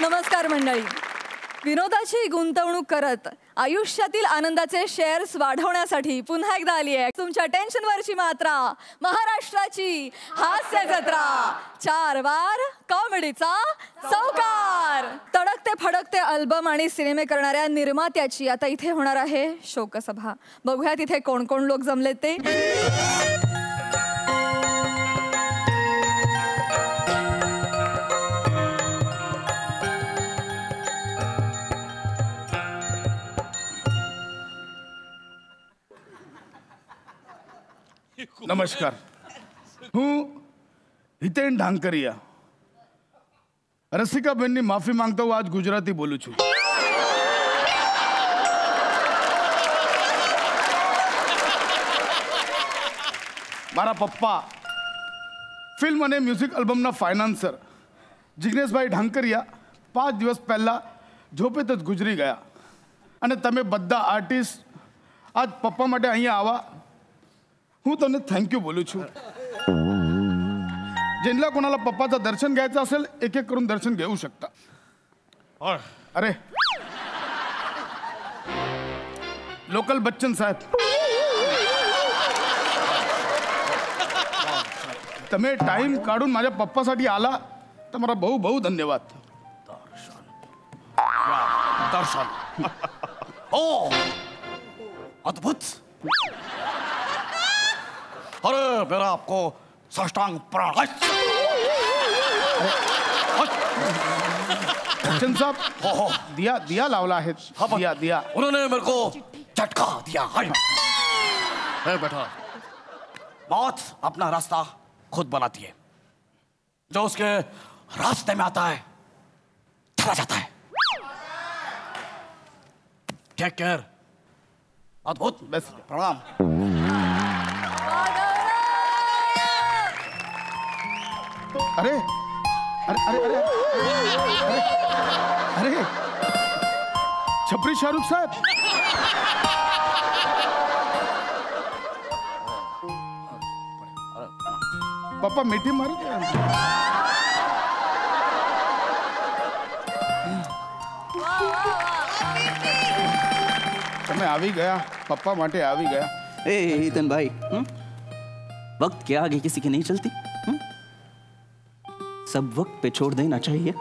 नमस्कार मंडळी. विनोदाची गुंतवणूक करत आयुष्यातील आनंदाचे शेअर्स वाढवण्यासाठी पुन्हा एकदा आली आहे तुमच्या टेन्शनवरची मात्रा, महाराष्ट्राची हास्य जत्रा. 4 वार कॉमेडीचा चौकार. तडकते फडकते अल्बम आणि सिनेमे करणाऱ्या निर्मात्याची आता इथे होणार आहे शोकसभा. बघूया तिथे कोण कोण लोक जमले ते. નમસ્કાર, હું હિતેન ઢાંકરિયા રસિકાબેનની માફી માંગતો હું આજ ગુજરાતી બોલું છું. મારા પપ્પા ફિલ્મ અને મ્યુઝિક આલ્બમના ફાઇનાન્સર જિગ્નેશભાઈ ઢાંકરિયા 5 દિવસ પહેલા ઝોપેત જ ગુજરી ગયા અને તમે બધા આર્ટિસ્ટ આજ પપ્પા માટે અહીંયા આવા હું તમને થેન્ક યુ બોલું છું. ज्यांना कोणाला पप्पाचं दर्शन घ्यायचं असेल एक एक करून दर्शन घेऊ शकता. अरे लोकल बच्चन साहेब, તમે टाइम काढून माझ्या पप्पासाठी आला तर मला बहु बहु धन्यवाद. दर्शन ओ अद्भुत. अरे मेरा आपको साष्टांग प्रणाम. बच्चन साहब, हो दिया दिया लावला है. दिया दिया उन्होंने मेरे को झटका दिया. बेटा, मौत अपना रास्ता खुद बनाती है. जो उसके रास्ते में आता है चला जाता है. Take care. अद्भुत. बस प्रणाम. अरे अरे अरे अरे अरे अरे छपरी शाहरुख साहब. पप्पा मीठी मार. તમે આવી ગયા, પપ્પા માટે આવી ગયા. ए हितन भाई, वक्त के आगे किसी की नहीं चलती. सब वक्त पे छोड़ देना चाहिए.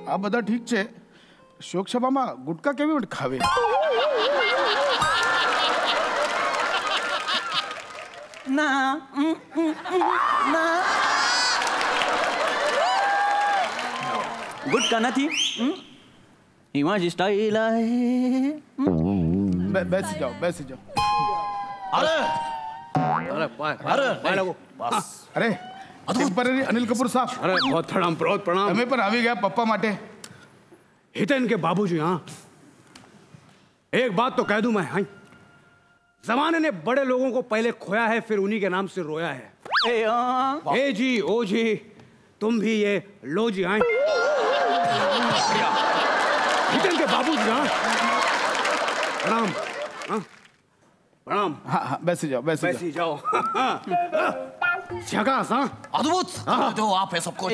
આ બધા ઠીક છે. શોકસભામાં ગુટકા કેવી રીતે ખાવે? ना ना गुटका નથી. हिमाजी स्टाइल आहे. બેસી જાઓ, બેસી જાઓ. अरे अरे अरे अरे बस. અરે ટેમ્પરરી અનિલ કપૂર સાહેબ, अरे बहुत प्रणाम. તમે પણ આવી ગયા પપ્પा માટે. हितेन के बाबूजी, हाँ एक बात तो कह दूं मैं. हाँ, जमाने ने बड़े लोगों को पहले खोया है फिर उन्हीं के नाम से रोया है. ए जी ओ जी तुम भी ये लो जी. हाँ हितेन के बाबूजी, हाँ प्रणाम. हाँ प्रणाम. હા હા બેસી જાઓ, બેસી જાઓ. बैसी जाओ. झकास. हाँ अद्भुत. जो आप है सब कुछ.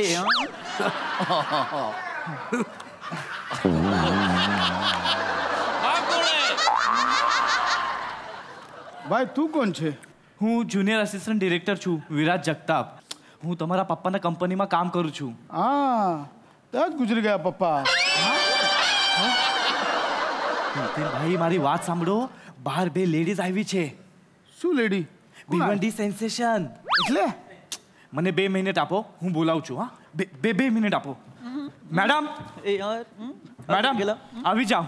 ભાઈ તું કોણ છે? હું જુનિયર અસિસ્ટન્ટ ડિરેક્ટર છું, વિરાજ જગતાપ. હું તમારા પપ્પાના કંપનીમાં કામ કરું છું. હા ત્યાં જ ગુજરી ગયા પપ્પા. ભાઈ મારી વાત સાંભળો, બહાર 2 લેડીઝ આવી છે. શું લેડી? ભિવંડી સેન્સેશન. એટલે મને 2 મિનિટ આપો, હું બોલાવું છું. હા 2 મિનિટ આપો. મેડમ, ए यार મેડમ આવી જાઓ.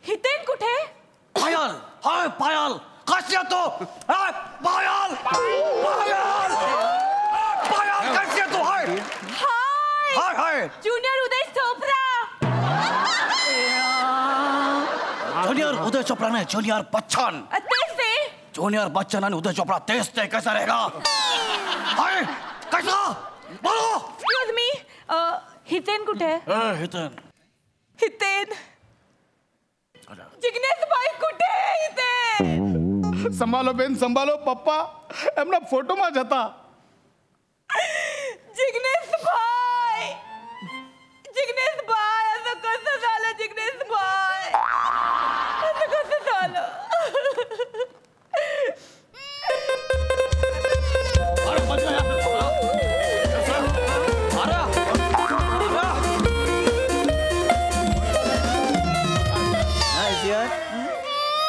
हितेन कुठे? पायल. हाय पायल कैसी है तू? हाय पायल. पायल. पायल कैसी है तू? हाय हाय हाय हाय. जूनियर उदय चोपड़ा. जूनियर उदय चोपड़ा ने जूनियर बच्चन. तेच जूनियर बच्चन आणि उदय चोपड़ा तेज ते कैसा रहेगा? हाय कैसा? बोलो. एक्सक्यूज मी, हितेन कुठे आहे? हितन हितेन जिग्नेश भाई कुठे आहे? हितेन संभालो बेन संभालो, पप्पा એમના ફોટોમાં જ હતા. जिग्नेश भाई असं कसं झालं? जिग्नेश भाई असं कसं झालं? अरे बच गया. नाइस यार.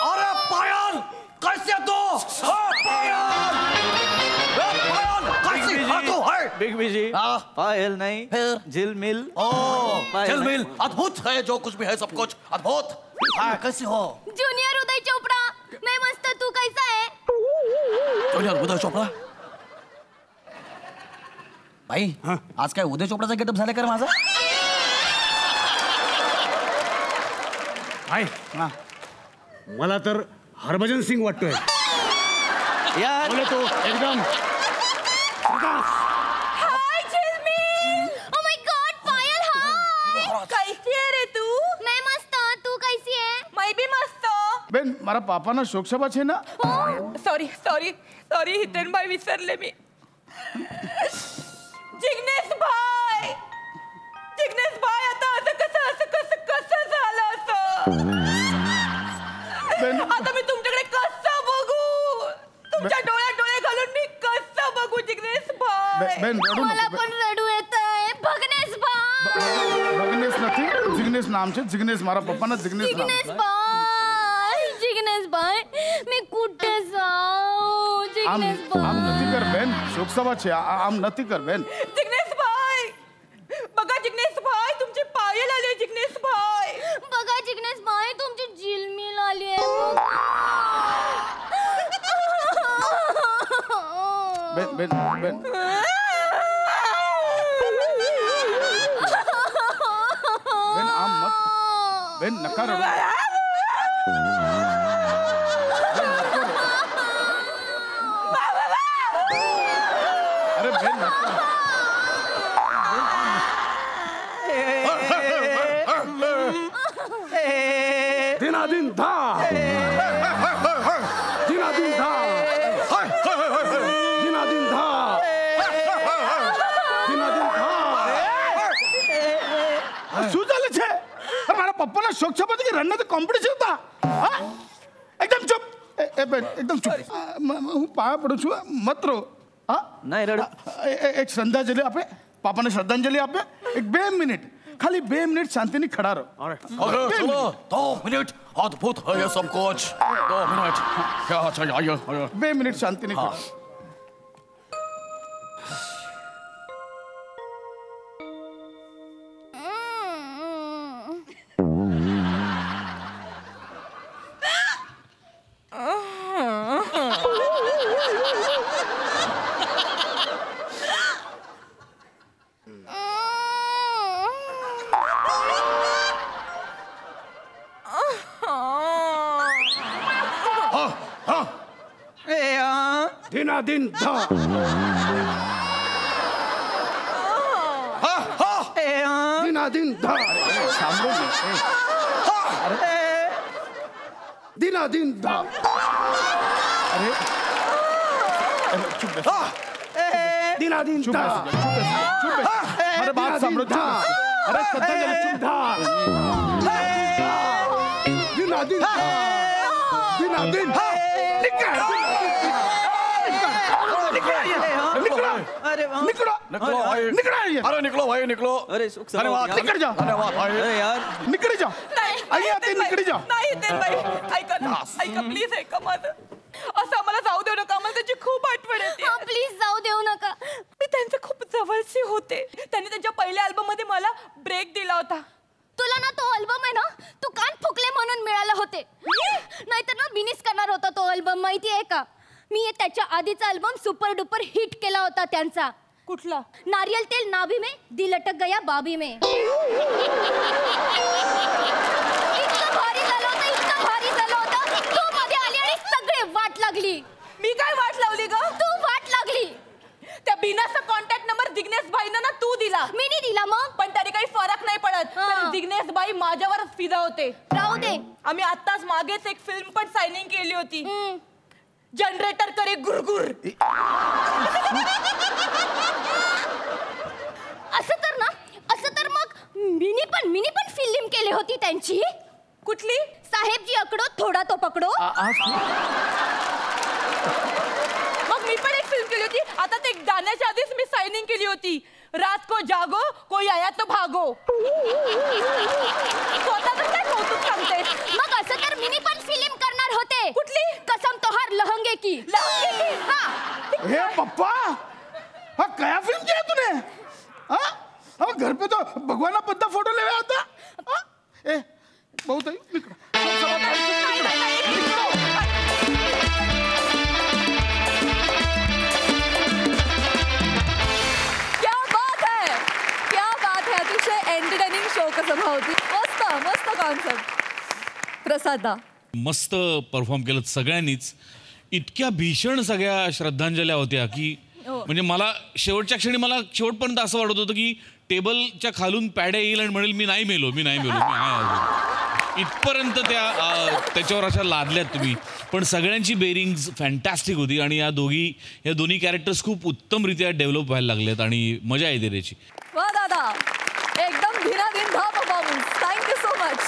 अरे पायल कैसे तू? पायल कैसी है तू? Big busy. हाँ. पायल नहीं, फिर? झिलमिल. पायल झिलमिल नहीं. अद्भुत है, जो कुछ भी है सब कुछ अद्भुत. हाँ, कैसी हो? जूनियर उदय चोपड़ा, मैं मस्त, तू कैसा है? जूनियर उदय चोपड़ा. भाई आज काय उदय चोपडाचा गेटअप झाला कर माझा? हाय. मला तर हरभजन सिंग वाटतोय. यार बोले तो एकदम हाय झिलमिल, Oh my God, पायल, हाय. कैसी आहे रे तू? मैं मस्त, तू कैसी है? मैं भी मस्त. બેન મારા પાપાના શોકસભા છે ને. सॉरी सॉरी सॉरी हितेन भाई, विसरले मी. जिग्नेश भाई आता असं कसं झालं असं? आता मी तुमच्याकडे कसं बघू? तुमच्या डोळ्यात डोळे घालून मी कसं बघू जिग्नेश भाई? બેન રડો मला नको. पण रडू येतंय. भगनेश भाई, ભગનેશ નથી, જિગ્નેશ નામ છે. જિગ્નેશ મારા પપ્પાના જિગ્નેશ નામ. जिग्नेश भाई, मी कुठे जाऊ? આમ जिग्नेश આમ भाई, નથી કર બેન, શોકસભા છે. આમ નથી કર બેન. जिग्नेश भाई बघा, जिग्नेश भाई तुमची पायल आली. जिग्नेश भाई बघा जिग्नेश भाई, तुमची झिलमिल आली आहे. બેન બેન બેન બેન આમ મત. બેન નકા રડો. अरे बेन नका. दिनादिन धा. दिनादिन धा. दिनादिन धा. दिनादिन धा. શું ચાલે છે? મારા પપ્પાના શોક છે પછી રનના કોમ્પિટિશન હતા. હા? એકદમ ચૂપ. એ બેન એકદમ ચૂપ. હું પાયા પડું છું, મત રહો. હા? नहीं रड़. એક શ્રદ્ધાંજલિ આપે, પાપાને શ્રદ્ધાંજલિ આપે. એક 2 મિનિટ, ખાલી 2 મિનિટ શાંતિની खड़ा रहो. अरे चलो 2 मिनट, अद्भुत है ये सब कुछ. 2 मिनट क्या चाहिए? आइए 2 મિનિટ શાંતિની खड़ा. दिनादिन धा. दिनादिन धा. સાંભળો ને. दिनादिन धा. અરે ચૂપ બેસો. दिनादिन चुप धा. बैठ जा, चुप बैठ जा. अरे बात सांभळो. चुप. अरे श्रद्धांजलि चुप. धा. दिनादिन धा. दिनादिन धा. अरे वाह. निकलो. निकलो भाई. निकलो ये. अरे निकलो भाई निकलो. अरे सुख सभा धन्यवाद. हो गया. निकल जाओ. धन्यवाद भाई. अरे यार निकली जाओ. અહીંયા ते निकली जाओ. नाही हितेन भाई, ऐका ना, ऐका प्लीज, ऐका माझं. असं आम्हाला जाऊ देऊ नका, आम्हाला त्याची खूप आठवण येते. हा, प्लीज जाऊ देऊ नका. मी त्यांचे खूप जवळचे होते. त्यांनी त्यांच्या पहिल्या अल्बम मध्ये मला ब्रेक दिला होता. तुला ना तो अल्बम आहे ना, तू कान फुकले म्हणून मिळाले होते. नाहीतर ना बिनीस करणार होता तो अल्बम, माहिती आहे का? मी त्याच्या आधीचा अल्बम सुपर डुपर हिट केला होता त्यांचा. कुठला? नारियल तेल नाभी में, दिल अटक गया बाबी में. इतकं भारी झालं होतं, इतकं भारी झालं होतं. तू मध्ये आली आणि सगळे वाट लागली. मी काय वाट लावली ग? तू वाट लागली. त्या बिनाचा कॉन्टॅक्ट नंबर जिग्नेश भाईना ना तू दिला. मी नाही दिला मग. पण त्याने काही होते. राहू दे. आम्ही आत्ताच मागेच एक फिल्म पण सायनिंग केली होती. जनरेटर करे गुरगुर. असं तर मग मिनी पण फिल्म केली होती त्यांची. कुठली? साहेबजी अकडो थोडा तो पकडो. मग मी पण एक फिल्म केली होती. आता ते गाण्याच्या आधीच मी सायनिंग केली होती. रात को जागो कोई आया तो भागो. स्वतःच काय कौतुक सांगते. मग असं तर मिनी पण फिल्म करणार होते. कुठली? कसम तोहार लहंगे की. हाँ. हे पप्पा, हाँ क्या फिल्म किया तूने? हाँ अब घर पे तो भगवान पद्दा फोटो ले आता. ए बहुत है निकलो. क्या बात है अतिशय एंटरटेनिंग शो कसं होती. मस्त कॉन्सेप्ट. प्रसादा मस्त परफॉर्म केलं सगळ्यांनीच. इतक्या भीषण सगळ्या श्रद्धांजल्या होत्या की म्हणजे मला शेवटच्या क्षणी मला शेवटपर्यंत असं वाटत होतं की टेबलच्या खालून पॅड्या येईल आणि म्हणेल मी नाही मेलो मी आहे अजून. इथपर्यंत त्याच्यावर अशा लादल्यात तुम्ही. पण सगळ्यांची बेरिंग्स फॅन्टॅस्टिक होती आणि या दोन्ही कॅरेक्टर्स खूप उत्तमरित्या डेव्हलप व्हायला लागलेत आणि मजा येते त्याची. वा दादा, एकदम धीनाधीन परफॉर्मन्स. Thank you so much.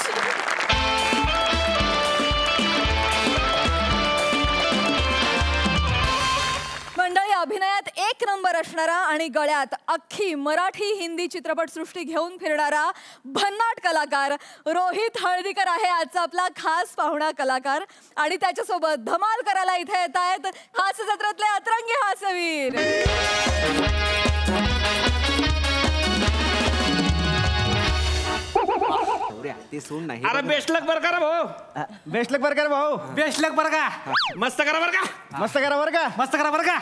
मंडळी, अभिनयात एक नंबर असणारा आणि गळ्यात अख्खी मराठी हिंदी चित्रपटसृष्टी घेऊन फिरणारा भन्नाट कलाकार रोहित हळदीकर आहे आजचा आपला खास पाहुणा कलाकार. आणि त्याच्यासोबत धमाल करायला इथे येत आहेत हास्य जत्रेतले अतरंगी हास्यवीर. ते सोड नाही. अरे बेस्ट लक बर करा भाऊ. बेस्ट लक बरं कर भाऊ. बेस्ट लक बर का. मस्त करा बर का. मस्त करा बरं का. मस्त करा बर का.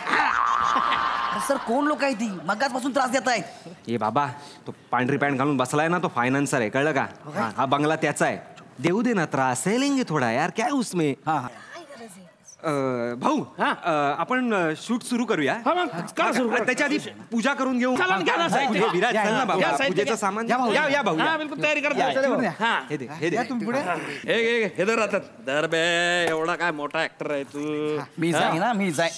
सर कोण लोक आहे ती मगाचपासून त्रास देत आहेत. ए बाबा, तो पांढरी पॅन्ट घालून बसलाय ना तो फायनान्सर आहे, कळलं का. हा बंगला त्याचा आहे. देऊ दे ना त्रास, सेलेंगे थोडा यार, काय उसमें. भाऊ आपण शूट सुरू करूया. त्याच्या आधी पूजा करून घेऊ. विराज चल ना बाबा, पूजेचं सामान या भाऊ. बिलकुल तयारी करतो. हे दर राहतात दर बे. एवढा काय मोठा ऍक्टर आहे तू. मी जाई ना मी जाई.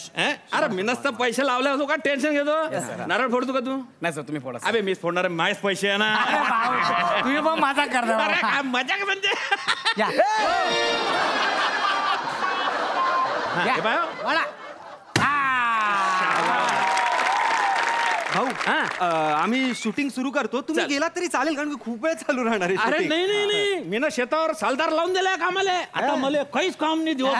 अरे मी नसतं पैसे लावले होतो का टेन्शन घेतो. नारळ फोडतो का तू. नाही सर तुम्ही फोडा. अबे मीच फोडणार माझेच पैसे आहे ना. तुम्ही पण माझा करता. मजा का म्हणजे. भाऊ आम्ही शूटिंग सुरू करतो, तुम्ही गेला तरी चालेल कारण की खूप वेळ चालू राहणार आहे. अरे नाही मी ना शेतावर सालदार लावून दिलाय कामाला. आता मला काहीच काम नाही दिवस.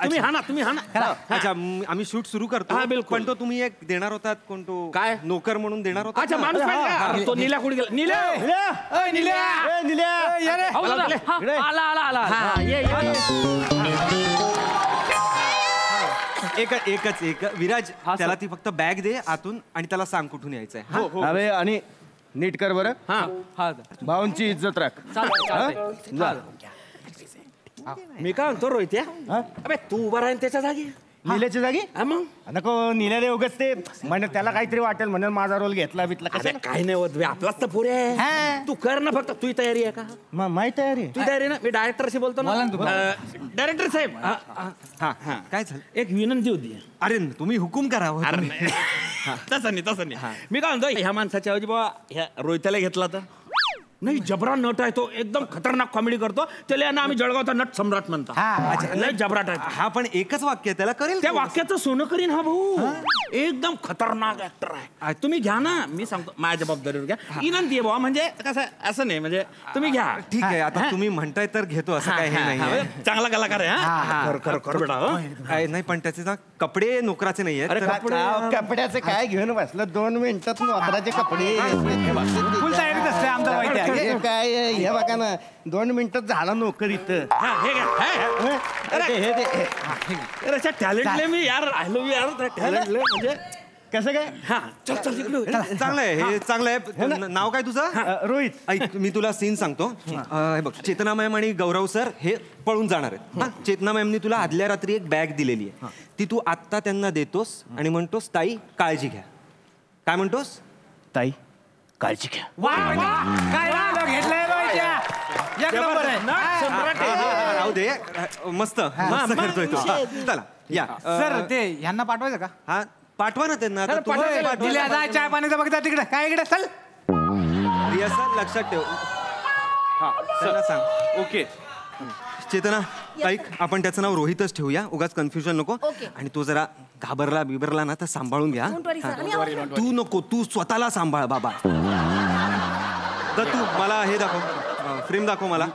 तुम्ही हा ना. अच्छा आम्ही शूट सुरू करतो. पण तो तुम्ही एक देणार होतात कोण तो काय नोकर म्हणून देणार होता. अच्छा माणूस पाहिजे. तो नीला कुठे गेला. नीला एकच विराज, त्याला ती फक्त बॅग दे आतून आणि त्याला सांग कुठून यायचंय. अरे आणि नीट कर बरं. भाऊंची इज्जत राख. मी काय म्हणतो रोहित, अबे तू उभा राहील त्याच्या जागी. निल्याच्या जागी मग नको. निल्याने उगाच ते म्हणे त्याला काहीतरी वाटेल म्हणून माझा रोल घेतला बितला. काही नाही होत. आपलाच तर पुरे आहे. तू कर ना फक्त. तुझी तयारी आहे का. माहित तयारी. तुझी तयारी ना. मी डायरेक्टरशी बोलतो ना. डायरेक्टर साहेब काय झालं. एक विनंती होती. अरे तुम्ही हुकूम करा. तसं नाही. मी काय म्हणतो ह्या माणसाच्या ऐवजी बाबा ह्या रोहिताला घेतला तर नाही. जबरा नट आहे तो. एकदम खतरनाक कॉमेडी करतो. त्याला ना आम्ही जळगावचा नट सम्राट म्हणतो. लय जबराट आहे. हा पण एकच वाक्य त्याला करेल. त्या वाक्याचं सोनं करीन हा भाऊ. एकदम खतरनाक ऍक्टर आहे. तुम्ही घ्या ना. मी सांगतो माझ्या जबाबदारीवर घ्या. विनंती आहे बाबा. म्हणजे कसं असं नाही म्हणजे तुम्ही घ्या. ठीक आहे आता तुम्ही म्हणताय तर घेतो. असं काही नाही. चांगला कलाकार आहे. कर बेटा. काय नाही पण त्याचे ना कपडे नोकराचे नाही आहेत. कपड्याचे काय घेऊन बसलं 2 मिनिटात नोकराचे कपडे. फुल तयारीत असते आमचा माहिती. काय हे बघा ना 2 मिनिटात झाला नोकर इथं. टॅलेंटले मी यार. आय लव्ह यार टॅलेंटले. म्हणजे कसं काय. चांगलं आहे हे. चांगलं आहे. नाव काय तुझं. रोहित. ऐक मी तुला सीन सांगतो. हे बघ चेतना मॅम आणि गौरव सर हे पळून जाणार आहेत. चेतना मॅमनी तुला आदल्या रात्री एक बॅग दिलेली आहे. ती तू आत्ता त्यांना देतोस आणि म्हणतोस ताई काळजी घ्या. काय म्हणतोस. ताई काळजी घ्या. काय घेतलंय राहू दे मस्त मस्त करतोय तो चला या सर ते यांना पाठवायचं का हा पाठवा ना त्यांना चाय पाण्याचं बघता तिकडे काय इकडे चल रिहर्सल लक्षात ठेव चला सांग ओके चेतना ऐक आपण त्याचं नाव रोहितच ठेवूया उगाच कन्फ्युजन नको आणि तो जरा घाबरला बिबरला ना तर सांभाळून घ्या तू नको तू स्वतःला सांभाळ बाबा तर तू मला हे दाखव फ्रेम दाखव मला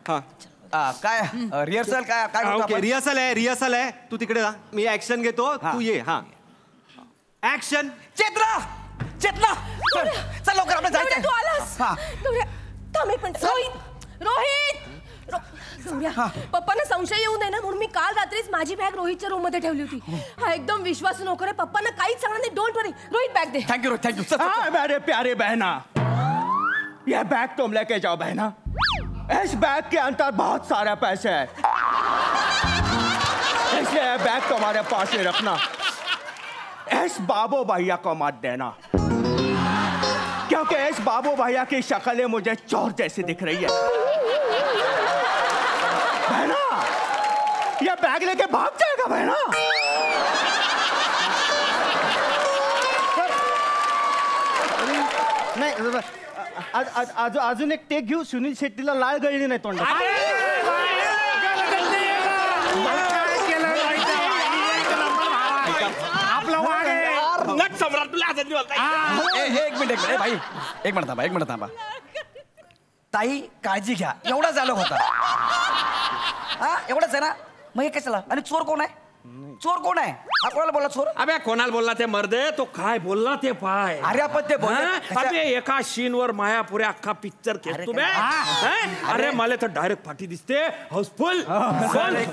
हा काय रिहर्सल काय ओके रिहर्सल आहे तू तिकडे जा मी ऍक्शन घेतो तू ये हा ऍक्शन चेतना चल लवकर आपण जायचं तू आलास थांब एक मिनिट रोहित पप्पांना संशय येऊ नये ना म्हणून मी काल रात्रीच माझी बॅग रोहितच्या रूम मध्ये ठेवली होती हा एकदम विश्वासू नोकर आहे पप्पांना काहीच सांगणार नाही don't worry Rohit bag they thank you मेरे प्यारे बहना ये बैग तुम लेके जाओ बहना इस बैग के अंदर बहुत सारे पैसे हैं इसलिए ये बैग तुम्हारे पास ही रखना इस बाबू भैया को मत देना क्योंकि इस बाबू भैया की शक्ल मुझे चोर जैसी दिख रही है बहना ये बैग लेके भाग जाएगा बहना नाही अजून एक टेक घेऊ सुनील शेट्टीला लाळ गळली नाही तोंडात एक मिनिट थांबा ताई काळजी घ्या एवढा झालं होता हा एवढंच आहे ना मग हे कशाला आणि चोर कोण आहे हा कोणाला बोलला चोर अबे कोणाला बोलला ते मर्दे तो काय बोलला ते पाय अरे आपण ते अबे एका शीन वर मायापुरे अख्खा पिक्चर खेळतो बे अरे मला तर डायरेक्ट फाटी दिसते हाऊसफुल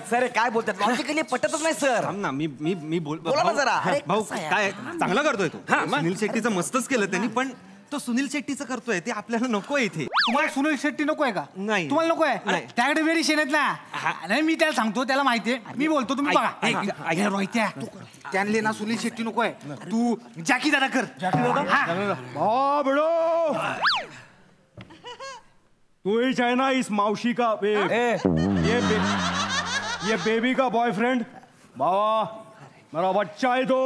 सर काय बोलतात लॉजिकली पटतच नाही सर ना मी बोला ना जरा भाऊ काय चांगला करतोय तो सुनील शेट्टीचं मस्तच केलं त्यांनी पण तो सुनील शेट्टीचं करतोय ते आपल्याला नको इथे तुम्हाला सुनील शेट्टी नको आहे का नाही तुम्हाला नको आहे त्याकडे वेरी शेण आहेत ना नाही मी त्याला सांगतो त्याला माहितीये मी बोलतो तुम्ही बघा रोहित्या त्यांना ना सुनील शेट्टी नको आहे तू जॅकी दादा कर तू ही है ना इस मौसी का ये बेबी का बॉयफ्रेंड बाबा मेरा बच्चा है तो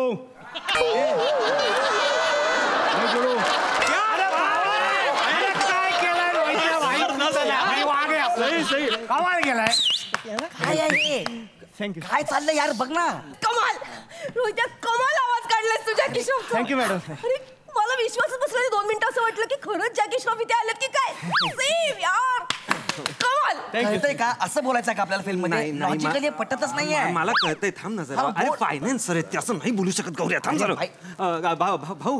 कमाल गेलाय काय चाललंय यार बघ ना कमाल रोहित कमाल आवाज काढलास तुझ्या किशोर थँक्यू मॅडम अरे मला विश्वासच बसला नाही 2 मिनिटं असं वाटलं की खरंच जॅकी श्रॉफ इथे आलेत की काय सेम यार कमाल कळतंय का असं बोलायचं का आपल्याला फिल्म मध्ये लॉजिकली पटतच नाहीये मला कळतंय थांब ना जरा अरे फायनान्स सर ते असं नाही बोलू शकत गौऱ्या थांब जरा भाऊ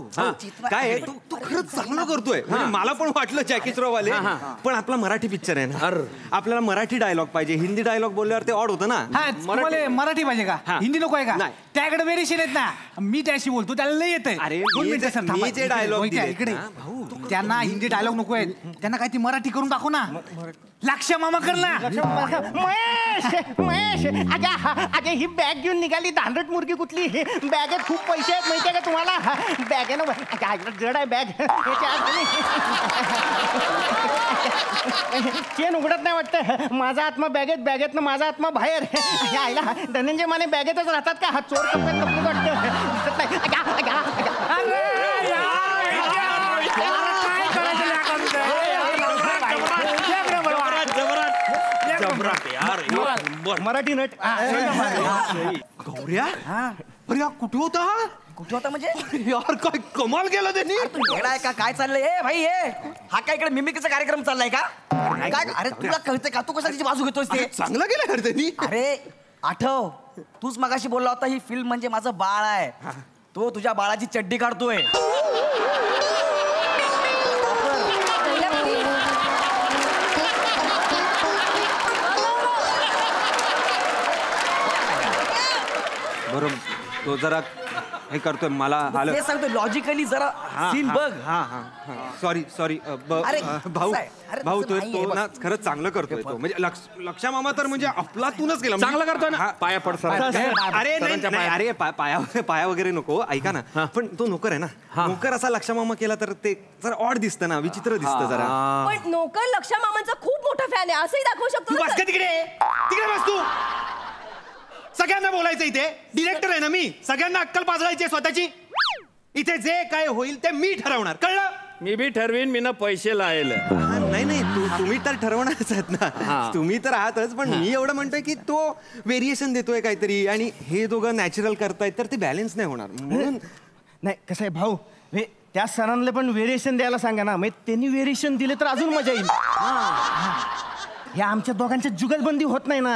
काय तू खरंच चांगलं करतोय म्हणजे मला पण वाटलं जॅकी श्रॉफ आले पण आपला मराठी पिक्चर आहे ना आपल्याला मराठी डायलॉग पाहिजे हिंदी डायलॉग बोलल्यावर ते ऑड होतं ना मराठी पाहिजे का हिंदी नको आहे का त्याकडे वेरी शेण आहेत ना मी त्याशी बोलतो त्याला लय येत अरे मी जे डायलॉग इकडे त्यांना हिंदी डायलॉग नको आहेत त्यांना काय ती मराठी करून दाखव ना लक्ष मामा कर ना महेश अगे ही बॅग घेऊन निघाली दांडट मुर्गी कुठली बॅगेत खूप पैसे आहेत माहितीये का तुम्हाला बॅग आहे ना जड आहे बॅग चेन उघडत नाही वाटतं माझा आत्मा बॅगेत ना माझा आत्मा बाहेर आईला धनंजय माने बॅगेतच राहतात का हा चोर कपडे मराठी नट गौऱ्या अरे कुठे होता म्हणजे यार काय कमाल केला त्यांनी आहे का काय चाललंय ए भाई हा काय इकडे मिमिक्रीचा कार्यक्रम चाललाय का काय अरे तुला कळतंय का तू कशा तिची बाजू घेतोस ते चांगलं केलं त्यांनी अरे आठव तूच मगाशी बोलला होता ही फिल्म म्हणजे माझं बाळ आहे तो तुझ्या बाळाची चड्डी काढतोय बरोबर तो जरा हे करतोय मला ते सांगतो लॉजिकली जरा सीन बघ सॉरी भाऊ तो ना खरंच चांगलं करतोय तो म्हणजे लक्षा मामा तर म्हणजे अफलातूनच गेला चांगलं करतोय ना पाया पड अरे नाही अरे पाया वगैरे नको ऐका ना पण तो नोकर आहे ना नोकर असा लक्षा मामा केला तर ते जरा ऑड दिसतं ना विचित्र दिसतं जरा पण नोकर लक्षा मामांचा खूप मोठा फॅन आहे असंही दाखवू शकतो तू ना, बस सर. का तिकडे तिकडे बस तू. सगळ्यांना बोलायचं इथे. डिरेक्टर आहे ना मी. सगळ्यांना अक्कल पाजवायची स्वतःची. इथे जे काय होईल ते मी ठरवणार, कळलं? मी बी ठरवीन, मी ना पैसे लायले. नाही नाही तुम्ही तर ठरवणारच आहात ना. तुम्ही तर आहातच, पण मी एवढं म्हणतोय की तो व्हेरिएशन देतोय काहीतरी आणि हे दोघं नॅचरल करतायत तर ते बॅलन्स नाही होणार म्हणून. नाही कसं आहे भाऊ, त्या सरांना पण व्हेरिएशन द्यायला सांगा ना, म्हणजे त्यांनी व्हेरिएशन दिले तर अजून मजा येईल. हे आमच्या दोघांच्या जुगलबंदी होत नाही ना.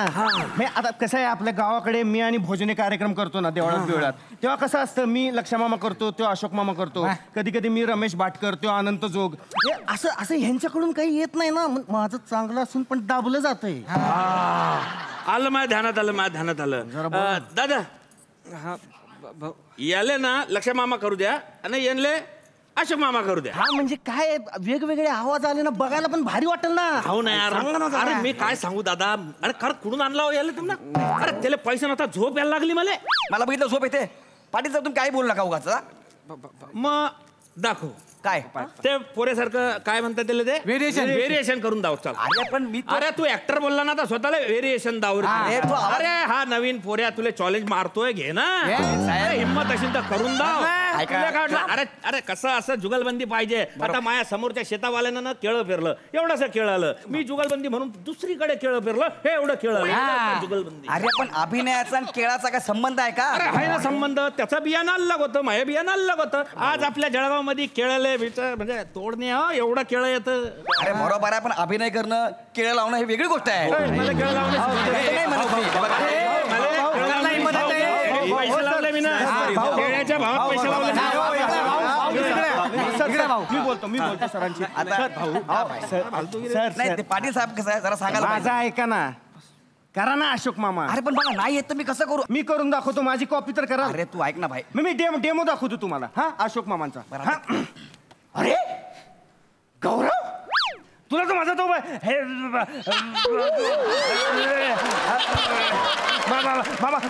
आता कसं आहे, आपल्या गावाकडे मी आणि भोजने कार्यक्रम करतो ना देवळात बिवळात, तेव्हा कसं असतं, मी लक्षमामा करतो, तो अशोक मामा करतो, कधी कधी मी रमेश भाटकर, तो अनंत जोग. असं असं ह्यांच्याकडून काही येत नाही ना, माझं चांगलं असून पण दाबलं जातंय. आलं माझ्या ध्यानात आलं, माझ्या ध्यानात आलं. दादा याले ना लक्ष मामा करू द्या आणि यांले अशोक मामा करू द्या. हा म्हणजे काय वेगवेगळे आवाज आले ना, बघायला पण भारी वाटेल ना. हो ना यार. अरे मी काय सांगू दादा, अरे खरं कुठून आणला हो याला तुम्हाला? अरे त्याला पैसे नव्हता, झोप यायला लागली मला बघितलं झोप येते. पाटील साहेब तुम्ही काय बोलू नका उगाच. मग दाखव काय ते पोरेसारखं काय म्हणतात त्याला, ते व्हेरिएशन करून दाव. चाल. अरे पण मी अरे तू ऍक्टर बोलला ना, तर स्वतःला व्हेरिएशन दावर. अरे हा नवीन पोऱ्या तुला चॅलेंज मारतोय, घे ना. हिम्मत असेल तर करून दाव. अरे अरे कसं असं जुगलबंदी पाहिजे. आता माझ्या समोरच्या शेतावाल्यानं ना केळं फिरलं, एवढंसं केळ आलं. मी जुगलबंदी म्हणून दुसरीकडे केळं फिरलं, हे एवढं केळ आलं. जुगलबंदी. अरे पण अभिनयाचा आणि केळाचा काय संबंध आहे का? अरे आहे ना संबंध. त्याचं बियाणं अलग होतं, माझ्या बियाणं अलग होतं. आज आपल्या जळगाव मध्ये केळले म्हणजे तोडणे एवढं केळ येतं. अरे बरोबर आहे, पण अभिनय करणं केळ लावणं ही वेगळी गोष्ट आहे. मला केळ पैसे लावले मी ना, केळ्याच्या भावात पैसे लावले. मी बोलतो सरांची. नाही पाटील साहेब कसं आहे जरा सांगायला माझा ऐका ना, करा ना अशोक मामा. अरे पण मला नाही येत तर मी कसं करू? मी करून दाखवतो, माझी कॉपी तर करा. अरे तू ऐक ना भाई, मी डेमो दाखवतो तुम्हाला. हा अशोक मामांचा. अरे गौरव, तुला तर माझा तो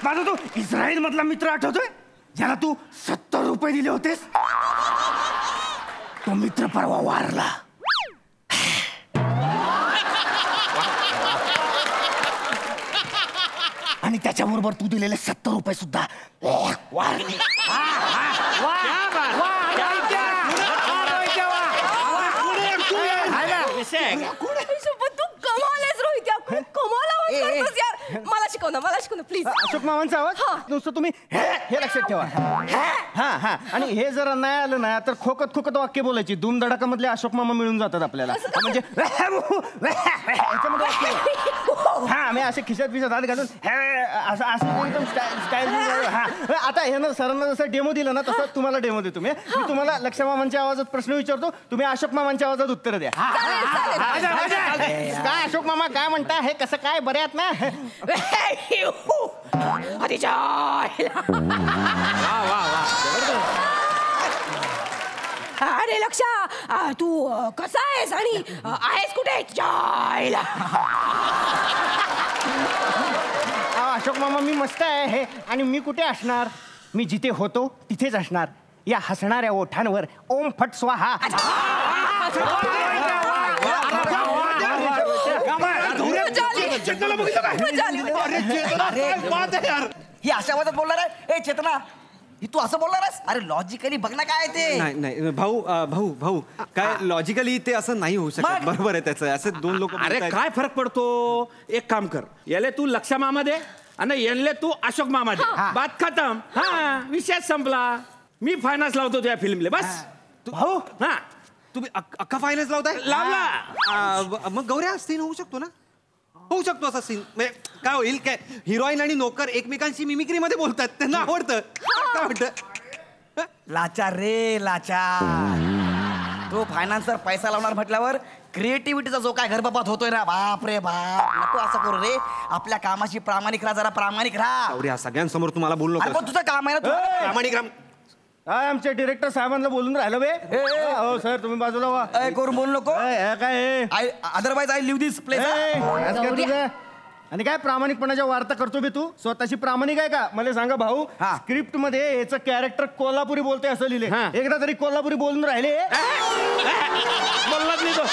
माझा तो इस्रायल मधला मित्र आठवतोय, ज्याला तू 70 रुपये दिले होतेस? तो मित्र परवा वारला. आणि त्याच्याबरोबर तू दिलेले 70 रुपये सुद्धा वारले. तू कमालेस रोहित, खूप कमाल आवाज करतोस यार. मला शिकव ना प्लीज. अशोक मामांचा आवाज नुसतं तुम्ही हे लक्षात ठेवा. हा हा. आणि हे जर नाही आलं ना तर खोकत वाक्य बोलायची. धूम धडाका मधले अशोक मामा मिळून जातात आपल्याला. म्हणजे हा मी असे खिशात पिशात हात घालून असं एकदम स्टाईल. हा आता हे ना सरांना जसं डेमो दिलं ना तसं तुम्हाला डेमो देतो मी तुम्हाला लक्ष मामांच्या आवाजात प्रश्न विचारतो, तुम्ही अशोक मामांच्या आवाजात उत्तर द्या. काय अशोक मामा काय म्हणता, हे कसं काय, बरे आहात ना? अरे लक्षा, तू कसा आहेस आणि आहेस कुठे? जायला अशोक मामा मी मस्त आहे. आणि मी कुठे असणार? मी जिथे होतो तिथेच असणार, या हसणाऱ्या ओठांवर ओम फट स्वाहा. ही अशा आवाजात बोलणार आहे? ए चेतना, ही तू असं बोलणार आहेस? अरे लॉजिकली बघ ना काय ते. नाही भाऊ काय लॉजिकली ते असं नाही होऊ शकत. बरोबर आहे त्याचं. असे दोन लोक. अरे काय फरक पडतो? एक काम कर, याले तू लक्ष मामा दे आणि यांले तू अशोक मामा दे. बात खतम. हा विषय संपला. मी फायनान्स लावतो तुझ्या फिल्मले बस. भाऊ हा तुम्ही अख्खा फायनान्स लावताय? लावला. मग गौऱ्या सीन होऊ शकतो ना? होऊ शकतो असा सीन. काय होईल, काय हिरोईन आणि नोकर एकमेकांशी मिमिक्री मध्ये बोलतात, त्यांना आवडतं. काय वाटतं? लाचार रे लाचार. तो फायनान्सर पैसा लावणार म्हटल्यावर क्रिएटिव्हिटीचा जो काय घरबापात होतोय ना, बाप रे बाप. नको असं करू रे. आपल्या कामाशी प्रामाणिक राहा, जरा प्रामाणिक राहा. गौऱ्या सगळ्यांसमोर तुम्हाला बोललो. तुझं काम आहे ना, प्रामाणिक राहा. काय आमच्या डिरेक्टर साहेबांना बोलून राहिलं बे? हो सर तुम्ही बाजूला वा. करून बोलू नको. काय otherwise I live this place. आणि काय प्रामाणिकपणाच्या वार्ता करतो बे तू? स्वतःची प्रामाणिक आहे का? मला सांगा भाऊ, स्क्रिप्ट मध्ये याचं कॅरेक्टर कोल्हापुरी बोलते असं लिहिले. एकदा तरी कोल्हापुरी बोलून राहिले? बोललाच नाही तो.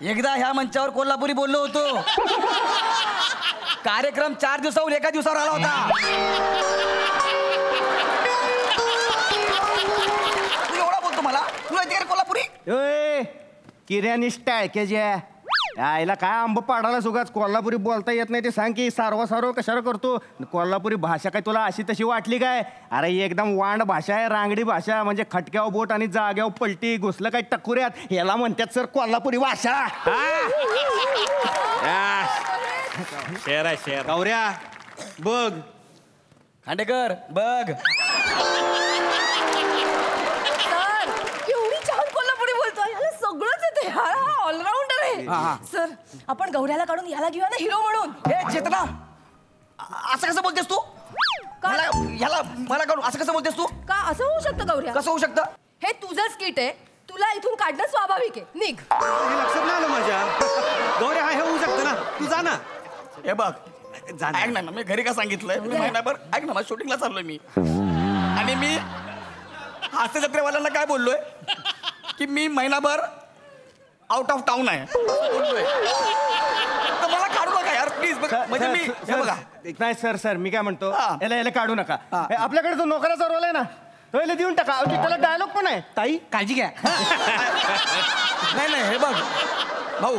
एकदा ह्या मंचावर कोल्हापुरी बोललो होतो. कार्यक्रम 4 दिवसाहून एका दिवसावर आला होता. तू एवढा बोलतो मला? तुला येते का रे कोल्हापुरी? किर्यानी स्टाळक्याच्या आईला काय आंब पाडायला सुगाच कोल्हापुरी बोलता येत नाही ते सांग की सारवा कशाला करतो. कोल्हापुरी भाषा काय तुला अशी तशी वाटली काय? अरे एकदम वांड भाषा आहे, रांगडी भाषा. म्हणजे खटक्यावर बोट आणि जाग्यावर पलटी, घुसलं काय टकुऱ्यात, याला म्हणतात सर कोल्हापुरी भाषा. शेर आहे शेर. गौऱ्या बघ, खांडेकर बघ. एवढी छान कोल्हापुरी बोलतो, याला सगळंच येते. हा ऑलराऊंडर आहे. सर आपण गौऱ्याला काढून याला घेऊया ना हिरो म्हणून. हे चेतना, असं कसं बोलतेस तू? मला काढून असं कसं बोलतेस तू? का असं होऊ शकतं गौऱ्या? कसं होऊ शकतं? हे तुझं स्किट आहे, तुला इथून काढणं स्वाभाविक आहे. निघ. हे लक्षात नाही आलं माझ्या. गौऱ्या हे होऊ शकतं ना, तू जा ना. हे बघ, ऐक ना, मी घरी का सांगितलंय, मी महिनाभर ऐक ना, शूटिंगला चाललोय मी. आणि मी हास्य जत्रेवाल्यांना काय बोललोय की मी महिनाभर आउट ऑफ टाउन आहे बोललोय. तर मला काढू नका यार प्लीज. म्हणजे मी हे बघा. नाही सर मी काय म्हणतो, याला काढू नका. आपल्याकडे जो नोकराचा रोल आहे ना, तो याला देऊन टाका. त्याला डायलॉग पण आहे, ताई काळजी घ्या. नाही हे बघ भाऊ,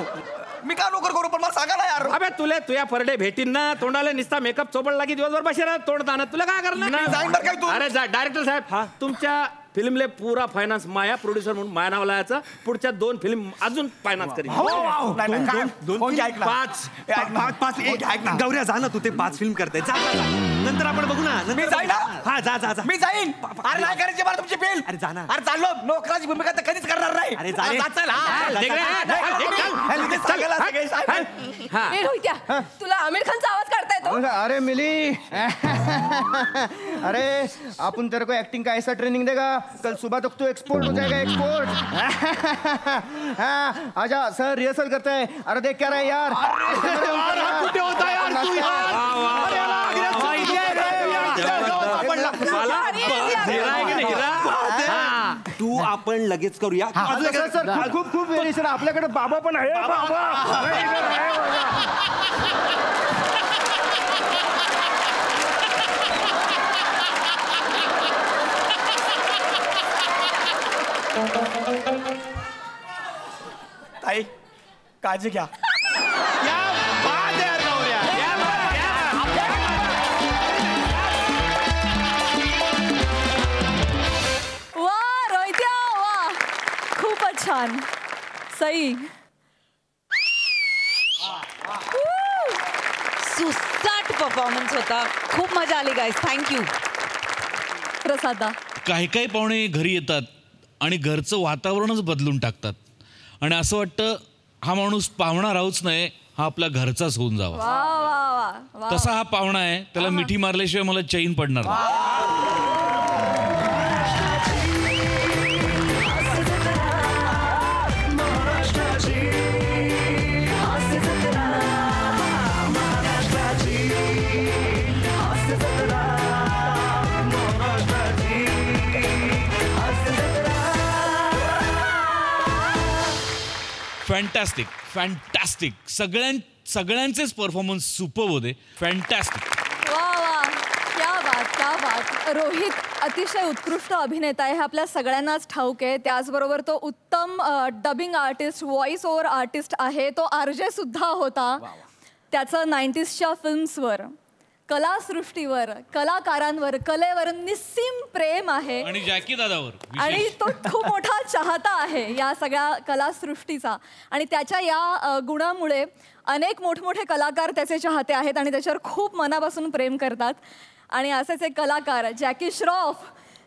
मी का नोकर करू, पण मला सांगा ना यार. अबे तुझ्या पर डे भेटीन ना, तोंडाला निसता मेकअप चोपड लागी दिवसभर बसे राहत तोंड ताणत. तुला काय करणार? जाईन बरं काय तू. अरे जा डायरेक्टर साहेब, तुमच्या फिल्मले पुरा फायनान्स माया प्रोड्युसर म्हणून माया नाव लावायचं. पुढच्या 2 फिल्म अजून फायनान्स करी. 5 गौऱ्या जा ना, तू ते 5 फिल्म करते. जा नंतर आपण बघू ना. मी जाईन. हा जा. मी जाईन. अरे नाही करायची मला तुमची फिल्म. अरे जा ना. अरे चाललो, नोकराची भूमिका तर कधीच करणार नाही. अरे जा रे. ए रोहित्या, तुला आमिर खानचा आवाज काढता येतो? अरे मिली, अरे अपन तेरे को एक्टिंग का ऐसा ट्रेनिंग देगा, कल सुबह तक तू एक्सपोर्ट हो जाएगा, एक्सपोर्ट. हाँ आजा सर, रिहर्सल करते हैं. अरे देख क्या रहा है यार. कुठे होता यार तू तू आपण लगेच करूया. सर खूप व्हेरिएशन आपल्याकडे. बाबा पण आहे. ताई काळजी घ्या. वा रोहित्या, वा खूपच छान. सई. सुसाट परफॉर्मन्स होता. खूप मजा आली गाईस. थँक्यू. प्रसादा. काही पाहुणे घरी येतात आणि घरचं वातावरणच बदलून टाकतात. आणि असं वाटतं हा माणूस पाहुणा राहूच नाही, हा आपला घरचाच होऊन जावा. वा वा वा. तसा हा पाहुणा आहे, त्याला मिठी मारल्याशिवाय मला चैन पडणार नाही. फॅन्टॅस्टिक. सगळ्यांचेच परफॉर्मन्स सुपर्ब होते. फॅन्टॅस्टिक. वा वा, क्या बात. रोहित अतिशय उत्कृष्ट अभिनेता आहे, हे आपल्या सगळ्यांनाच ठाऊक आहे. त्याचबरोबर तो उत्तम dubbing artist, voice over artist आहे. तो आरजे सुद्धा होता. त्याचं 90sच्या फिल्म्सवर, कलासृष्टीवर, कलाकारांवर, कलेवर निस्सीम प्रेम आहे. आणि जॅकी दादावर. आणि तो खूप मोठा चाहता आहे या सगळ्या कलासृष्टीचा. आणि त्याच्या या गुणामुळे अनेक मोठमोठे कलाकार त्याचे चाहते आहेत आणि त्याच्यावर खूप मनापासून प्रेम करतात. आणि असेच एक कलाकार जॅकी श्रॉफ,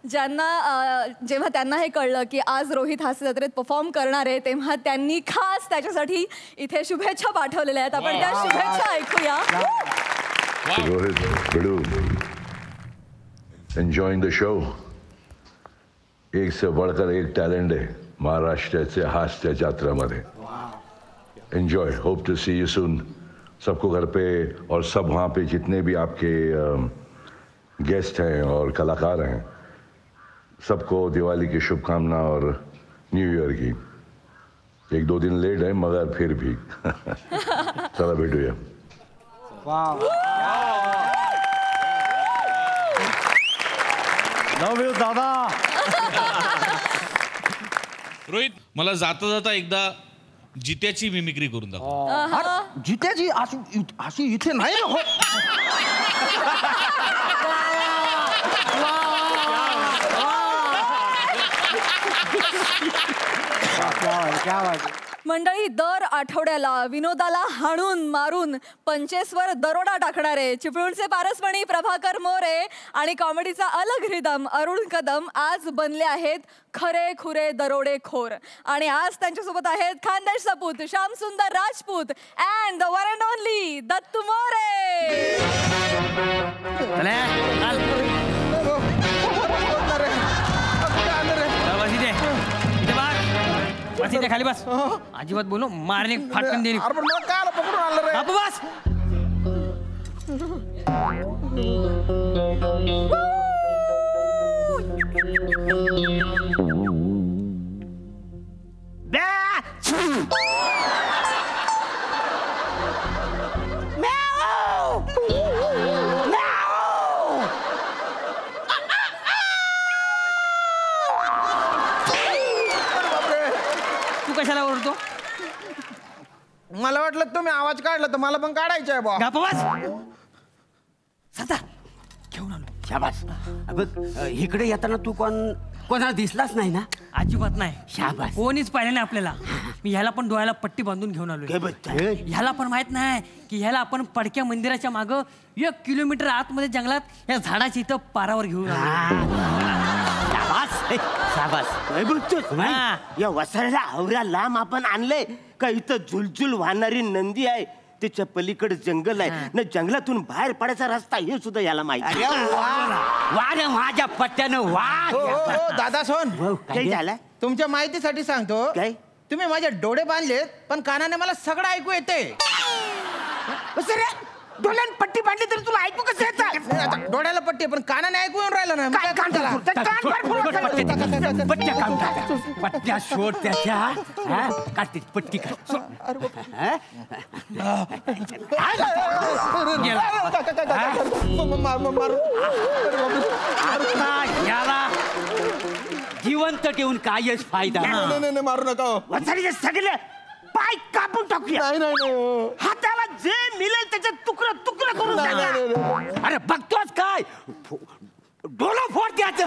ज्यांना जेव्हा त्यांना हे कळलं की आज रोहित हास्य जत्रेत परफॉर्म करणार आहे, तेव्हा त्यांनी खास त्याच्यासाठी इथे शुभेच्छा पाठवलेल्या आहेत. आपण त्या शुभेच्छा ऐकूया. Rohit, Bidu, enjoying the show. एक से बढ़कर एक टैलेंट है महाराष्ट्र हास्य यात्रा में. Enjoy. Hope to see you soon. सबको घर पे और सब वहाँ पे जितने भी आपके गेस्ट हैं और कलाकार हैं, सबको दिवाली की शुभकामना और न्यू ईयर की. 1-2 दिन लेट है मगर फिर भी चला भेटूया. दादा. रोहित मला जाता जाता एकदा जित्याची मिमिक्री करून दाखव. जित्याची अशी इथे नाही ना होत. मंडळी, दर आठवड्याला विनोदाला हाणून मारून पंचेसवर दरोडा टाकणारे चिपळूणचे पारसमणी प्रभाकर मोरे आणि कॉमेडीचा अलग रिदम अरुण कदम आज बनले आहेत खरे खुरे दरोडेखोर. आणि आज त्यांच्यासोबत आहेत खानदेश सपूत श्याम सुंदर Rajput and the one and only Dattu More. खाली बस. अजिबात बोलू मारणे फाटकन देणे. पकडून आणलं रे. बस. तू कशाला ओरडतो? मला वाटलं तुम्ही आवाज काढला तर मला पण काढायचं आहे बा. घेऊन आलो. शाबास. बघ इकडे येताना तू कोणाला दिसलाच नाही ना? अजिबात नाही. शाबास. कोणीच पाहिलं नाही आपल्याला. मी ह्याला पण डोळ्याला पट्टी बांधून घेऊन आलो. ह्याला पण माहित नाही की ह्याला आपण पडक्या मंदिराच्या मागं 1 किलोमीटर आतमध्ये जंगलात या झाडाच्या इथं पारावर घेऊन या वसाऱ्याला आवऱ्या लांब आपण आणलंय का? इथं झुलझुल वाहणारी नंदी आहे, त्याच्या पलीकडे जंगल आहे ना, जंगलातून बाहेर पडायचा रस्ता हे सुद्धा याला माहिती. वा रे माझ्या पट्ट्यानं वा. दादा सोन काय झालं? तुमच्या माहितीसाठी सांगतो. काय? तुम्ही माझे डोळे बांधलेत पण कानाने मला सगळं ऐकू येते. डोळ्यात पट्टी बांधली तरी तुला ऐकू कसं येतं? डोळ्याला पट्टी पण कानाने ऐकू येऊन राहिलं ना. पट्ट्या शोध त्याच्या काढते पट्टी याला जिवंत ठेवून कायच फायदा. मारू नका. सगळे पाय कापून टाकूया. हाताला जे मिळेल त्याच्यात तुकडं तुकडं करून टाका. अरे बघतोच काय डोळं फोड द्यायचं.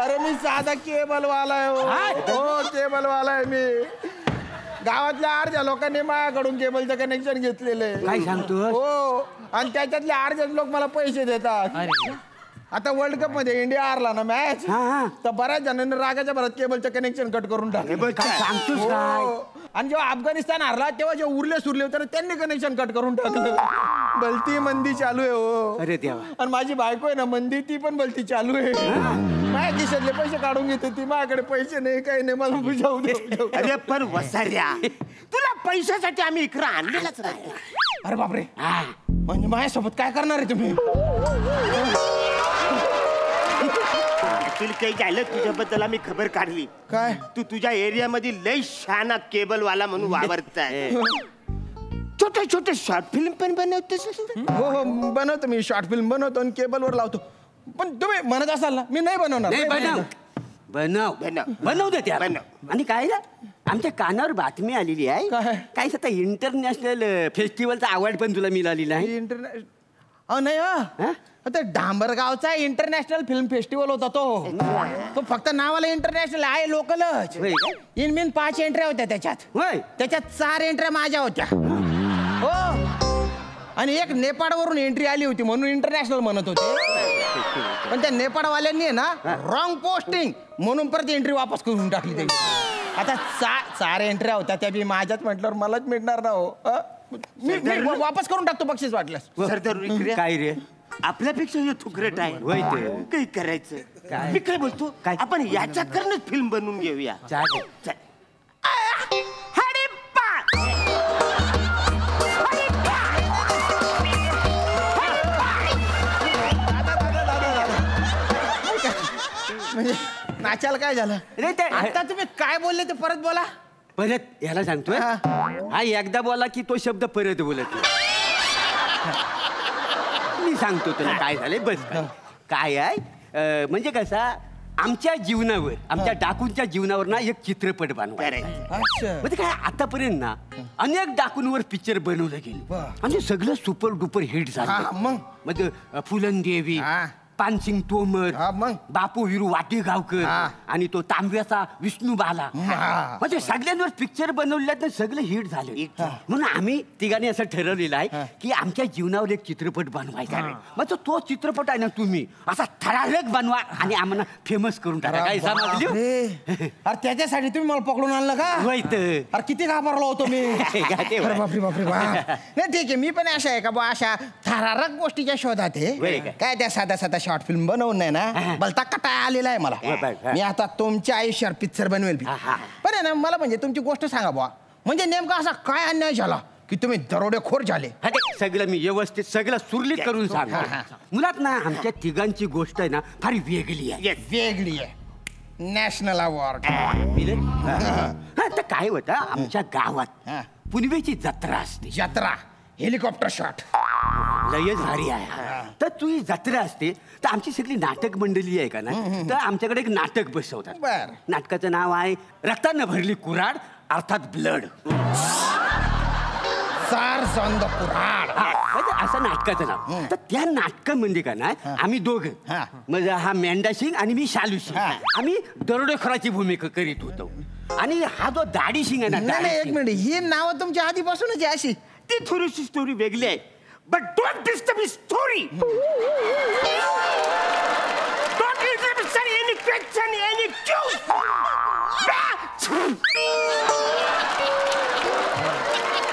अरे मी साधा केबलवाला आहे. हो केबलवाला आहे मी. गावातल्या अर्ध्या लोकांनी माझ्याकडून केबलचं कनेक्शन घेतलेलं. काय सांगतो? हो. आणि त्याच्यातले अर्धे लोक मला पैसे देतात. आता वर्ल्ड कप मध्ये इंडिया हारला ना मॅच, तर बऱ्याच जणांनी रागाच्या भरात केबलचं कनेक्शन कट करून टाकलं. आणि जेव्हा अफगाणिस्तान हारला तेव्हा जे उरले सुरले होते त्यांनी कनेक्शन कट करून टाकलं. भलती मंदी चालू आहे हो. अरे देवा. आणि माझी बायको आहे ना मंदी, ती पण भलती चालू आहे. माझ्या खिशातले पैसे काढून घेते ती. माझ्याकडे पैसे नाही काही नाही. मला बुजावू दे. अरे पण वसाऱ्या तुला पैशासाठी आम्ही इकडं आणलेलंच नाही. अरे बापरे. म्हणजे माझ्यासोबत काय करणार आहे तुम्ही? तुला काही झालं तुझ्याबद्दल आम्ही खबर काढली. काय? तू तुझ्या एरियामध्ये लय शहाणा केबलवाला म्हणून वावरताय. छोटे छोटे शॉर्ट फिल्म पण बनवतोस? हो हो बनवतो मी. शॉर्ट फिल्म बनवतो आणि केबलवर लावतो. पण तुम्ही म्हणत असाल ना मी नाही बनवणार. बनव बनव दे त्या. आणि काय आमच्या कानावर बातमी आलेली आहे. काय आता इंटरनॅशनल फेस्टिवलचा अवॉर्ड पण तुला मिळालेला आहे. नाही आता डांबरगावचा इंटरनॅशनल फिल्म फेस्टिवल होता तो फक्त नावाला इंटरनॅशनल आहे. लोकलच. इन 5 एंट्र्या होत्या त्याच्यात 4 एंट्र्या माझ्या होत्या. हो. आणि एक नेपाळवरून एंट्री आली होती म्हणून इंटरनॅशनल म्हणत होते. पण त्या नेपाळवाल्यांनी ना रॉंग पोस्टिंग म्हणून परत एंट्री वापस करून टाकली त्यांनी. आता 4 एंट्र्या होत्या त्या बी माझ्याच म्हटल्यावर मलाच मिळणार ना हो. मी वापस करून टाकतो बक्षीस वाटल्यास. काय रे आपल्यापेक्षा हे थुकरट आहे. काही करायचं. मी काय बोलतो आपण याच्याकडनंच फिल्म बनवून घेऊया. नाचायला काय झालं रे ते आता तुम्ही काय बोलले ते परत बोला. परत याला सांगतोय हा एकदा बोला की तो शब्द परत बोलत नाही. मी सांगतो तुला काय झालंय बस. काय आहे म्हणजे कसा आमच्या जीवनावर आमच्या डाकूंच्या जीवनावर ना एक चित्रपट बनवायचा. म्हणजे काय आतापर्यंत ना अनेक डाकूंवर पिक्चर बनवलं गेलं म्हणजे सगळं सुपर डुपर हिट झालं. मग म्हणजे फुलंदेवी, पानसिंग तोमर, बापू हिरू वाटेगावकर आणि तो तांब्याचा विष्णू बाला म्हणजे सगळ्यांवर पिक्चर बनवल्यात सगळं हिट झाले. म्हणून आम्ही तिघांनी असं ठरवलेलं आहे की आमच्या जीवनावर एक चित्रपट बनवायचा आहे. मग तो चित्रपट आहे ना तुम्ही असा थरारक बनवा आणि आम्हाला फेमस करून टाका. काय समजली? अरे त्याच्यासाठी तुम्ही मला पकडून आणलं का? होईत. अरे किती घाबरलो होतो मी. बापरे बापरे नाही ठीक आहे मी पण अशा आहे का बा अशा थरारक गोष्टीच्या शोधात आहे. काय त्या साधा साधा शॉर्ट फिल्म बनवून नाही ना भलता कटाळा आलेला आहे मला. मी आता तुमच्या आयुष्यावर पिक्चर बनवेल. पण आहे ना मला म्हणजे तुमची गोष्ट सांगा बुवा म्हणजे नेमका असा काय अन्याय झाला की तुम्ही दरोडेखोर झाले? सगळं मी व्यवस्थित सगळं सुरळीत करून सांगतो. मुलात ना आमच्या तिघांची गोष्ट आहे ना फार वेगळी आहे. वेगळी आहे. National award. तर काय होतं आमच्या गावात पुनवेची जत्रा असते. जत्रा हेलिकॉप्टर शॉट लयच भारी आहे. तर तू ही जत्रा असते तर आमची सगळी नाटक मंडळी आहे का ना तर आमच्याकडे एक नाटक बसवतात. नाटकाचं नाव आहे रक्तानं भरली कुऱ्हाड अर्थात ब्लड. असं नाटकाचं नाव. तर त्या नाटकामध्ये का ना आम्ही दोघं म्हणजे हा मेंढा सिंग आणि मी शालू सिंग आम्ही दरोडेखोराची भूमिका करीत होतो. आणि हा जो दाढी सिंग आहे ना एक मिनिट ही नाव तुमच्या आधीपासूनच आहे अशी. ती थोडीशी स्टोरी वेगळी आहे. But don't disturb his story. Don't interrupt any question any cues.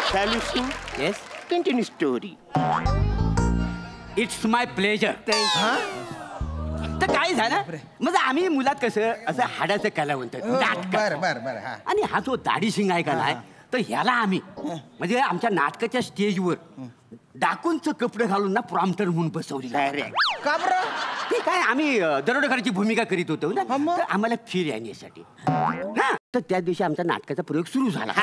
Shall you? Yes. Continue story. It's my pleasure. तर काय झालं म्हणजे आम्ही मुलात कसं असं हाडाचं कलावंत आणि हा जो दाढी सिंग आहे का नाही तर ह्याला आम्ही म्हणजे आमच्या नाटकाच्या स्टेजवर डाकूंचं कपडे घालून ना प्रॉम्प्टर म्हणून बसवली. का बरं? ते काय आम्ही दरोडेखोराची भूमिका करीत होतो ना तर आम्हाला फिर येण्यासाठी. तर त्या दिवशी आमचा नाटकाचा प्रयोग सुरू झाला.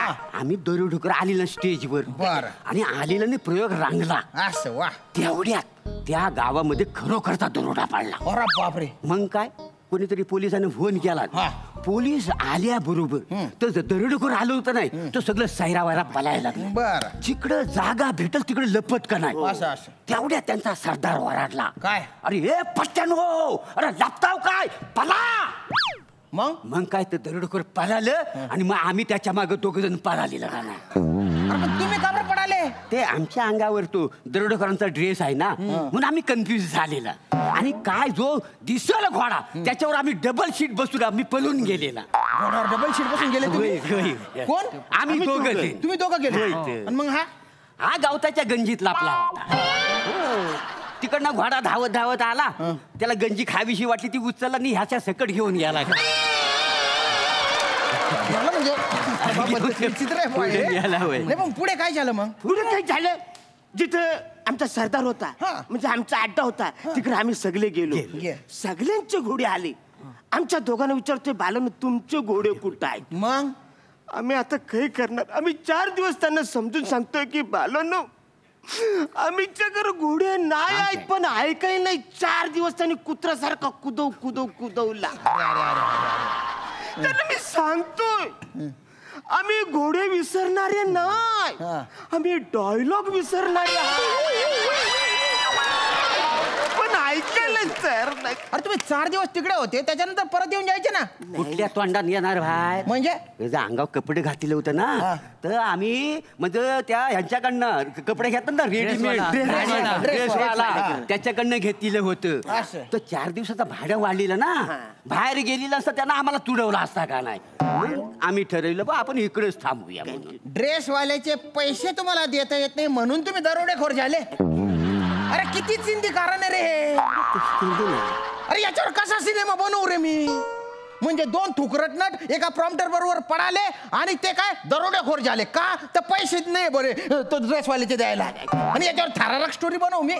आम्ही दरोडेखोर आलेला स्टेजवर आणि आलेला प्रयोग रांगला. तेवढ्यात त्या गावामध्ये खरोखरचा दरोडा पाडला. बापरे. मग काय कोणीतरी पोलिसांनी फोन केला. पोलीस आल्याबरोबर तर दरोडेखोर आलं होतं नाही तर सगळं सैरावायला पलायला लागलं. बरं जिकडं जागा भेटल तिकडे लपत का नाही. तेवढ्या त्यांचा सरदार ओरडला. काय? अरे हे पट्ट्यानो अरे लपताव काय पला. मग काय तर दरोडेखोर पळालं आणि मग आम्ही त्याच्या मागे दोघ जण पळालेलं का नाही. तुम्ही का बरं पडाले? ते आमच्या अंगावर तो दरोडेखोरांचा ड्रेस आहे ना म्हणून आम्ही कन्फ्युज झालेला. आणि काय जो दिसला घोडा त्याच्यावर आम्ही डबल शीट बसून आम्ही पळून गेलेला. डबल शीट बसून गेले तुम्ही? कोण? आम्ही दोघं. तुम्ही दोघं गेले? मग हा गावताच्या गंजीत लापला होता. तिकडनं घोडा धावत धावत आला. त्याला गंजी खावीशी वाटली ती उचलला आणि ह्याच्या सकट घेऊन गेला. पुढे काय झालं? मग पुढे काय झालं जिथं आमचा सरदार होता म्हणजे आमचा अड्डा होता तिकडे आम्ही सगळे गेलो. सगळ्यांचे घोडे आले. आमच्या दोघांना विचारतोय बालन तुमचे घोडे कुठं आहेत? मग आम्ही आता काय करणार? आम्ही 4 दिवस त्यांना समजून सांगतोय की बालन आम्हीच्याकडे घोडे नाही आहेत पण ऐकाय नाही. 4 दिवस त्यांनी कुत्र्यासारखा कुदवला. त्यांना मी सांगतोय आम्ही घोडे विसरणारे नाही आम्ही डायलॉग विसरणारे पण ऐकायला तयार नाही. अरे तुम्ही 4 दिवस तिकडे होते त्याच्यानंतर परत येऊन जायचे ना. कुठल्या तोंडात येणार भाई? म्हणजे अंगावर कपडे घातले होते ना तर आम्ही म्हणजे त्या ह्यांच्याकडनं कपडे घेतात ना रेडीमेड ड्रेसवाला त्याच्याकडनं घेतलेलं होतं. तर 4 दिवसाचा भाडं वाढलेलं ना बाहेर गेलेलं असतं त्यांना आम्हाला तुडवला असता का नाही. आम्ही ठरवलं बा आपण इकडेच थांबूया. ड्रेसवाल्याचे पैसे तुम्हाला देता येत नाही म्हणून तुम्ही दरोडेखोर झाले? अरे किती चिंदी कारण आहे रे हे. अरे याच्यावर कसा सिनेमा बनवू रे मी? म्हणजे 2 ठुकरटनट एका प्रॉम्प्टर बरोबर पडाले आणि ते काय दरोडेखोर झाले का? तर पैसे नाही बरे तो ड्रेसवाल्याचे द्यायला आणि याच्यावर थरारक स्टोरी बनवू मी.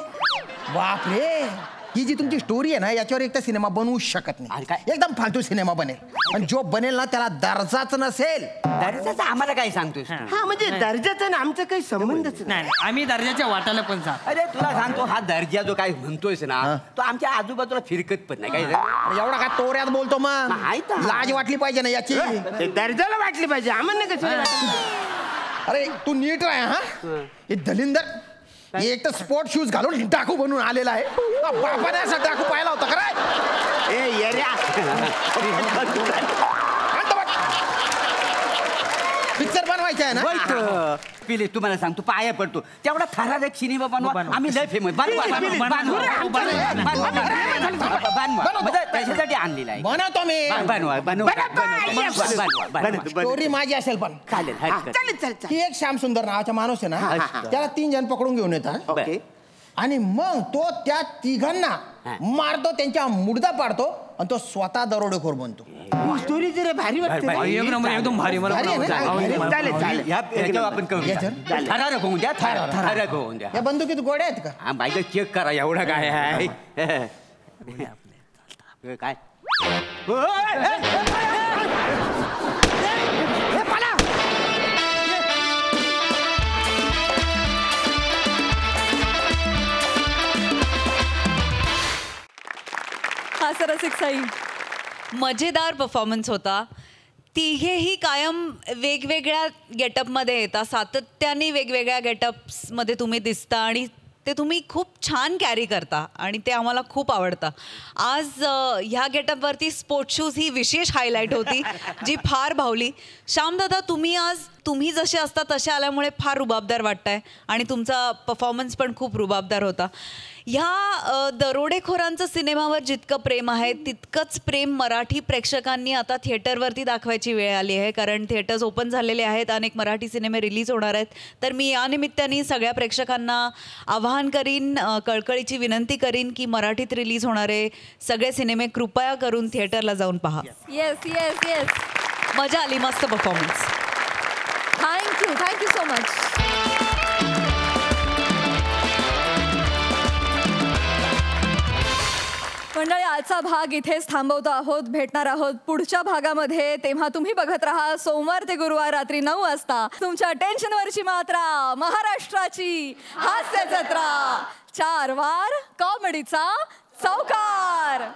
बापरे ही जी तुमची स्टोरी आहे ना याच्यावर एक तर सिनेमा बनवू शकत नाही एकदम फालतू सिनेमा बनेल आणि जो बनेल ना त्याला दर्जाच नसेल. दर्जाचा आम्हाला काय सांगतोस? हा म्हणजे दर्जाचा ना आमचा काही संबंधच नाही. आम्ही दर्जाच्या वाटाला पण सांग. अरे तुला सांगतो हा दर्जा जो काय म्हणतोयस ना तो आमच्या आजूबाजूला फिरकत पण नाही काय. एवढा काय तोऱ्यात बोलतो मग? लाज वाटली पाहिजे ना याची. दर्जाला वाटली पाहिजे आम्हाला कसं. अरे तू नीट राह. हा हे दलिंदर हे एक तर स्पोर्ट शूज घालून डाकू बनून आलेला आहे. बापाने असा डाकू पाहिला होता खरं. पिक्चर बनवायचा आहे ना. पिले तुम्हाला सांगतो पाया पडतो तेवढा ठराविक सिनेमा बनवा. आम्ही लय फेमस त्याच्यासाठी आणलेला आहे. बनवतो मी. स्टोरी माझी असेल पण चालेल. की एक श्याम सुंदर नावाचा माणूस आहे ना त्याला 3 जण पकडून घेऊन येतात आणि मग तो त्या तिघांना मारतो त्यांच्या मुडदा पाडतो आणि तो स्वतः दरोडेखोर बनतो. स्टोरी जरा भारी वाटते. एकदम भारी. मला चालेल. आपण ठरारक होऊन द्या. ठरारक होऊन द्या. या बंदुकीत गोड्या आहेत का? हा बाईक चेक करा एवढा काय आहे काय. हा रसिक साई मजेदार परफॉर्मन्स होता. तिघेही कायम वेगवेगळ्या गेटअपमध्ये येतात. सातत्याने वेगवेगळ्या गेटअप्समध्ये तुम्ही दिसता आणि ते तुम्ही खूप छान कॅरी करता आणि ते आम्हाला खूप आवडतं. आज ह्या गेटअपवरती स्पोर्ट शूज ही विशेष हायलाईट होती जी फार भावली. श्यामदादा तुम्ही जसे असता तसे आल्यामुळे फार रुबाबदार वाटताय आणि तुमचा परफॉर्मन्स पण खूप रुबाबदार होता. ह्या दरोडेखोरांचं सिनेमावर जितकं प्रेम आहे तितकंच प्रेम मराठी प्रेक्षकांनी आता थिएटरवरती दाखवायची वेळ आली आहे. कारण थिएटर्स ओपन झालेले आहेत. अनेक मराठी सिनेमे रिलीज होणार आहेत. तर मी या निमित्ताने सगळ्या प्रेक्षकांना आवाहन करीन, कळकळीची विनंती करीन की मराठीत रिलीज होणारे सगळे सिनेमे कृपया करून थिएटरला जाऊन पहा. Yes yes yes. मजा आली. मस्त परफॉर्मन्स. Thank you so much. मंडळी आजचा भाग इथेच थांबवतो आहोत. भेटणार आहोत पुढच्या भागामध्ये. तेव्हा तुम्ही बघत राहा सोमवार ते गुरुवार रात्री 9 वाजता तुमच्या टेन्शनवरची मात्रा महाराष्ट्राची हास्य जत्रा. 4 वार कॉमेडीचा चौकार.